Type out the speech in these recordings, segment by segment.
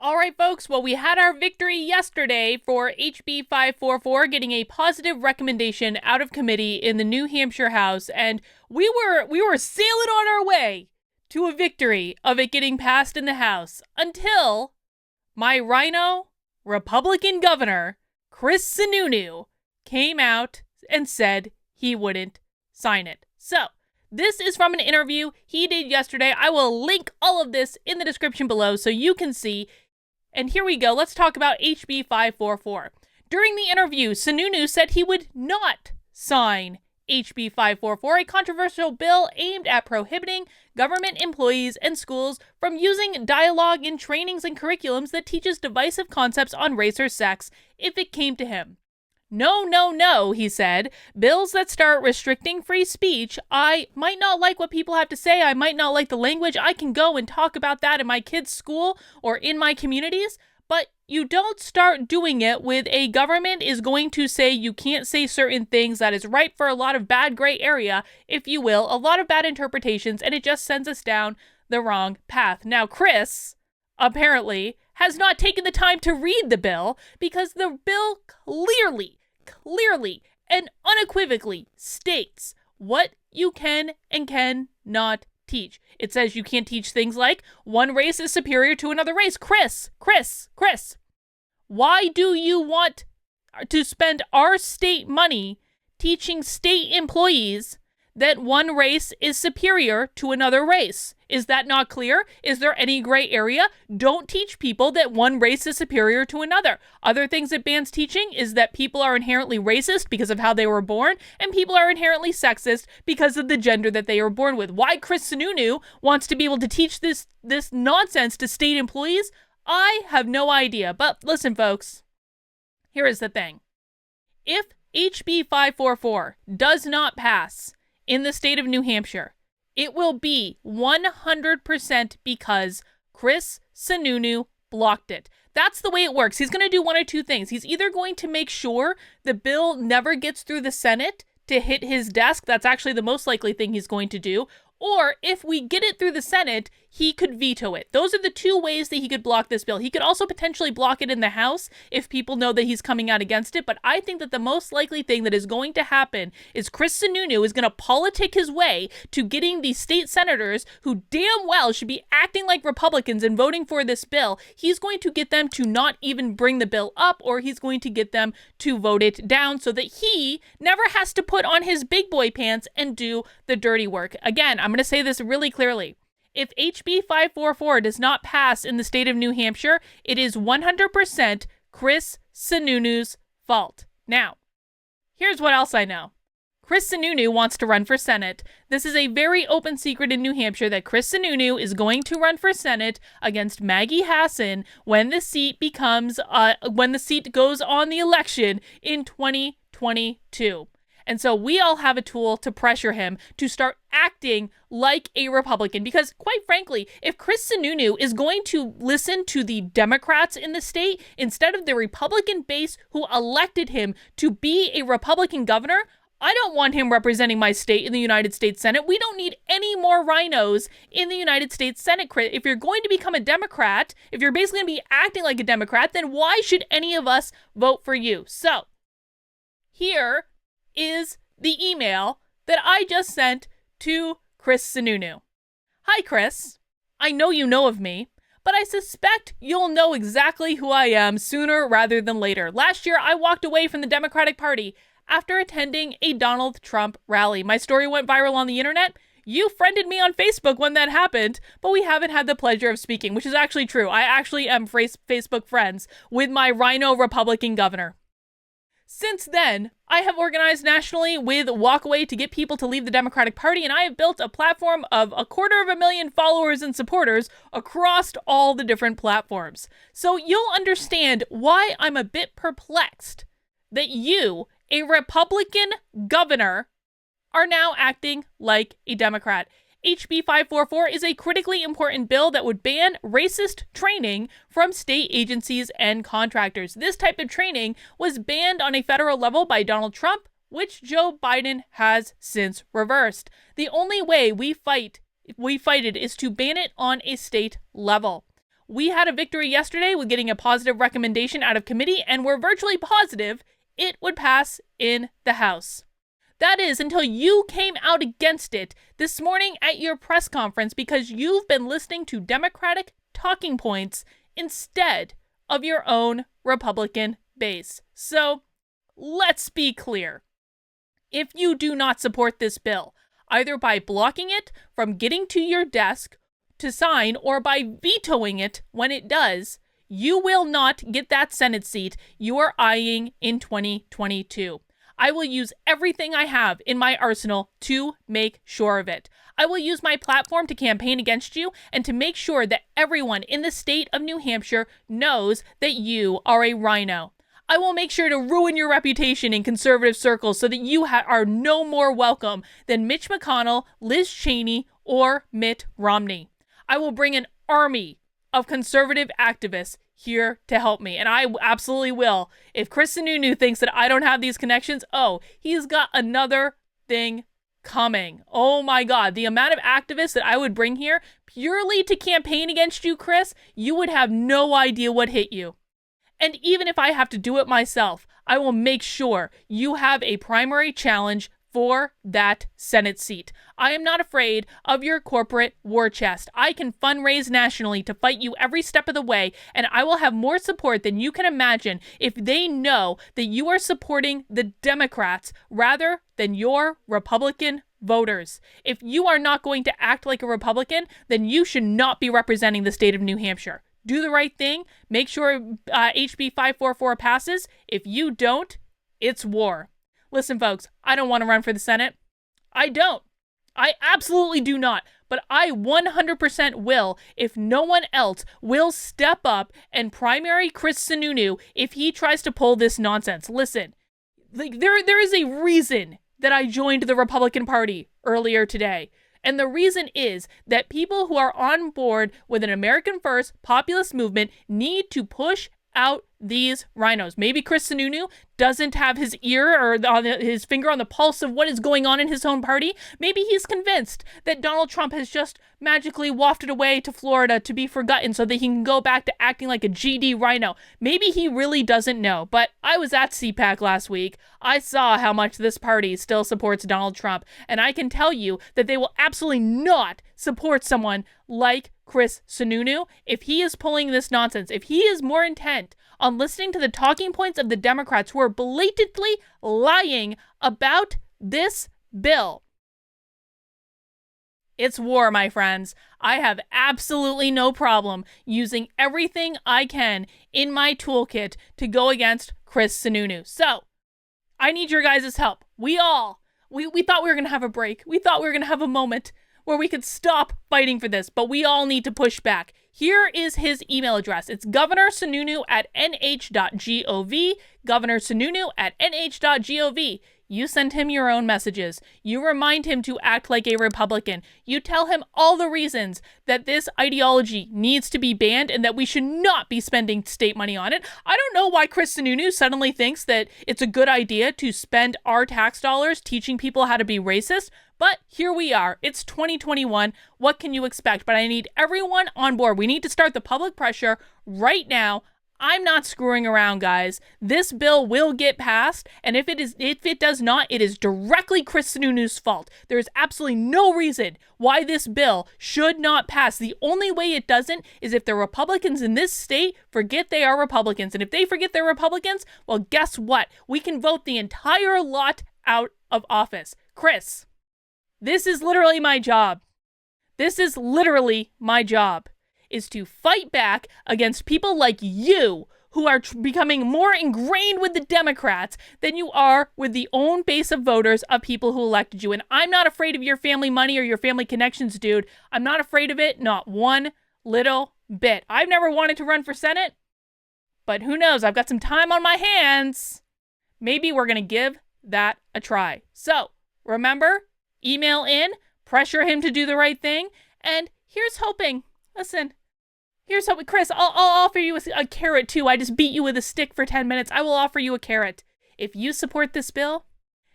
All right, folks. Well, we had our victory yesterday for HB 544 getting a positive recommendation out of committee in the New Hampshire House, and we were sailing on our way to a victory of it getting passed in the House until my RINO Republican governor, Chris Sununu, came out and said he wouldn't sign it. So, this is from an interview he did yesterday. I will link all of this in the description below so you can see. And here we go. Let's talk about HB 544. During the interview, Sununu said he would not sign HB 544, a controversial bill aimed at prohibiting government employees and schools from using dialogue in trainings and curriculums that teaches divisive concepts on race or sex if it came to him. No, no, no, he said. Bills that start restricting free speech, I might not like what people have to say, I might not like the language, I can go and talk about that in my kids' school or in my communities, but you don't start doing it with a government is going to say you can't say certain things. That is ripe for a lot of bad gray area, if you will, a lot of bad interpretations, and it just sends us down the wrong path. Now, Chris, apparently, has not taken the time to read the bill because the bill clearly and unequivocally states what you can and cannot teach. It says you can't teach things like one race is superior to another race. Chris, why do you want to spend our state money teaching state employees that one race is superior to another race? Is that not clear? Is there any gray area? Don't teach people that one race is superior to another. Other things it bans teaching is that people are inherently racist because of how they were born, and people are inherently sexist because of the gender that they were born with. Why Chris Sununu wants to be able to teach this nonsense to state employees, I have no idea. But listen, folks, here is the thing. If HB 544 does not pass in the state of New Hampshire, it will be 100% because Chris Sununu blocked it. That's the way it works. He's going to do one or two things. He's either going to make sure the bill never gets through the Senate to hit his desk. That's actually the most likely thing he's going to do. Or if we get it through the Senate, he could veto it. Those are the two ways that he could block this bill. He could also potentially block it in the House if people know that he's coming out against it. But I think that the most likely thing that is going to happen is Chris Sununu is going to politic his way to getting the state senators who damn well should be acting like Republicans and voting for this bill. He's going to get them to not even bring the bill up, or he's going to get them to vote it down so that he never has to put on his big boy pants and do the dirty work. Again, I'm going to say this really clearly. If HB 544 does not pass in the state of New Hampshire, it is 100% Chris Sununu's fault. Now, here's what else I know. Chris Sununu wants to run for Senate. This is a very open secret in New Hampshire that Chris Sununu is going to run for Senate against Maggie Hassan when the seat goes on the election in 2022. And so we all have a tool to pressure him to start acting like a Republican. Because quite frankly, if Chris Sununu is going to listen to the Democrats in the state instead of the Republican base who elected him to be a Republican governor, I don't want him representing my state in the United States Senate. We don't need any more RINOs in the United States Senate. If you're going to become a Democrat, if you're basically going to be acting like a Democrat, then why should any of us vote for you? So, here is the email that I just sent to Chris Sununu. Hi, Chris. I know you know of me, but I suspect you'll know exactly who I am sooner rather than later. Last year, I walked away from the Democratic Party after attending a Donald Trump rally. My story went viral on the internet. You friended me on Facebook when that happened, but we haven't had the pleasure of speaking, which is actually true. I actually am Facebook friends with my RINO Republican governor. Since then, I have organized nationally with Walkaway to get people to leave the Democratic Party, and I have built a platform of 250,000 followers and supporters across all the different platforms. So you'll understand why I'm a bit perplexed that you, a Republican governor, are now acting like a Democrat. HB 544 is a critically important bill that would ban racist training from state agencies and contractors. This type of training was banned on a federal level by Donald Trump, which Joe Biden has since reversed. The only way we fight it is to ban it on a state level. We had a victory yesterday with getting a positive recommendation out of committee, and we're virtually positive it would pass in the House. That is until you came out against it this morning at your press conference because you've been listening to Democratic talking points instead of your own Republican base. So let's be clear. If you do not support this bill, either by blocking it from getting to your desk to sign or by vetoing it when it does, you will not get that Senate seat you are eyeing in 2022. I will use everything I have in my arsenal to make sure of it. I will use my platform to campaign against you and to make sure that everyone in the state of New Hampshire knows that you are a RINO. I will make sure to ruin your reputation in conservative circles so that you are no more welcome than Mitch McConnell, Liz Cheney, or Mitt Romney. I will bring an army of conservative activists here to help me, and I absolutely will. If Chris Sununu thinks that I don't have these connections, he's got another thing coming. Oh my God, the amount of activists that I would bring here purely to campaign against you, Chris, you would have no idea what hit you. And even if I have to do it myself, I will make sure you have a primary challenge for that Senate seat. I am not afraid of your corporate war chest. I can fundraise nationally to fight you every step of the way, and I will have more support than you can imagine if they know that you are supporting the Democrats rather than your Republican voters. If you are not going to act like a Republican, then you should not be representing the state of New Hampshire. Do the right thing. Make sure HB 544 passes. If you don't, it's war. Listen, folks, I don't want to run for the Senate. I don't. I absolutely do not. But I 100% will if no one else will step up and primary Chris Sununu if he tries to pull this nonsense. Listen, there is a reason that I joined the Republican Party earlier today. And the reason is that people who are on board with an American First populist movement need to push out these RINOs. Maybe Chris Sununu doesn't have his ear or his finger on the pulse of what is going on in his own party. Maybe he's convinced that Donald Trump has just magically wafted away to Florida to be forgotten so that he can go back to acting like a GD RINO. Maybe he really doesn't know, but I was at CPAC last week. I saw how much this party still supports Donald Trump, and I can tell you that they will absolutely not support someone like Chris Sununu if he is pulling this nonsense. If he is more intent on listening to the talking points of the Democrats who are blatantly lying about this bill. It's war, my friends. I have absolutely no problem using everything I can in my toolkit to go against Chris Sununu. So, I need your guys' help. We thought we were going to have a break. We thought we were going to have a moment where we could stop fighting for this, but we all need to push back. Here is his email address. It's governorsununu@nh.gov, governorsununu@nh.gov. You send him your own messages. You remind him to act like a Republican. You tell him all the reasons that this ideology needs to be banned and that we should not be spending state money on it. I don't know why Chris Sununu suddenly thinks that it's a good idea to spend our tax dollars teaching people how to be racist, but here we are. It's 2021. What can you expect? But I need everyone on board. We need to start the public pressure right now. I'm not screwing around, guys. This bill will get passed, and if it does not, it is directly Chris Sununu's fault. There is absolutely no reason why this bill should not pass. The only way it doesn't is if the Republicans in this state forget they are Republicans. And if they forget they're Republicans, well, guess what? We can vote the entire lot out of office. Chris, this is literally my job. This is literally my job. Is to fight back against people like you who are becoming more ingrained with the Democrats than you are with the own base of voters of people who elected you. And I'm not afraid of your family money or your family connections, dude. I'm not afraid of it, not one little bit. I've never wanted to run for Senate, but who knows? I've got some time on my hands. Maybe we're going to give that a try. So remember, email in, pressure him to do the right thing, and here's hoping. Listen, here's hoping. Chris, I'll offer you a carrot too. I just beat you with a stick for 10 minutes. I will offer you a carrot. If you support this bill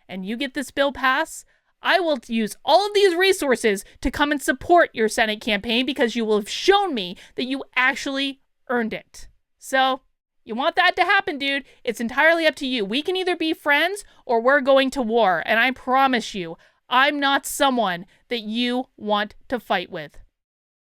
and you get this bill passed, I will use all of these resources to come and support your Senate campaign because you will have shown me that you actually earned it. So, you want that to happen, dude? It's entirely up to you. We can either be friends or we're going to war. And I promise you, I'm not someone that you want to fight with.